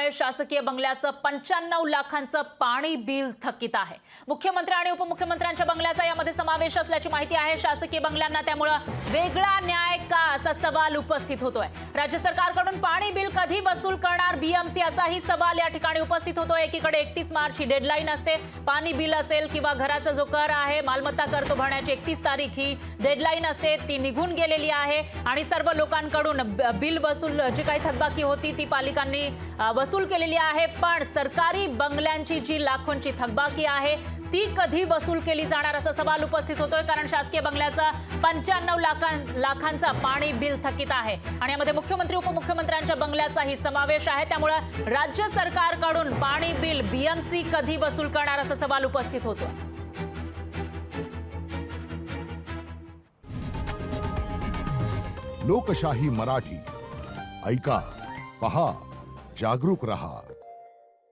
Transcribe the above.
पावसामुळे शासकीय बंगल्याचं 95 लाखांचं पाणी बिल थकीत आहे। मुख्यमंत्री आणि उपमुख्यमंत्र्यांच्या बंगल्याचा यामध्ये समावेश असल्याची माहिती आहे। शासकीय बंगल्यांना त्यामुळे वेगळा न्याय का असा सवाल उपस्थित होतोय। राज्य सरकारकडून पाणी बिल कधी वसूल करणार बीएमसी असाही सवाल या ठिकाणी उपस्थित होतोय। एकीकडे 31 मार्च ही डेडलाईन असते, पाणी बिल असेल किंवा घराचा जो कर आहे, मालमत्ता कर तो भरण्याची 31 तारीख ही डेडलाईन असते, ती निघून गेलेली आहे आणि सर्व लोकांकडून बिल वसूल जी काही थकबाकी होती ती पालिकांनी वसूल केलेली आहे। पण सरकारी बंगल्यांची जी लाखोंची थकबाकी आहे ती कधी वसूल केली जाणार असा सवाल उपस्थित होतोय, कारण शासकीय बंगल्याचा 95 लाखांचा पाणी बिल थकीत आहे आणि यामध्ये मुख्यमंत्री उपमुख्यमंत्र्यांच्या बंगल्याचाही समावेश आहे। त्यामुळे राज्य सरकारकडून पाणी बिल बीएमसी कधी वसूल करणार असा सवाल उपस्थित होतोय। लोकशाही मराठी ऐका, पहा, जागरूक रहा।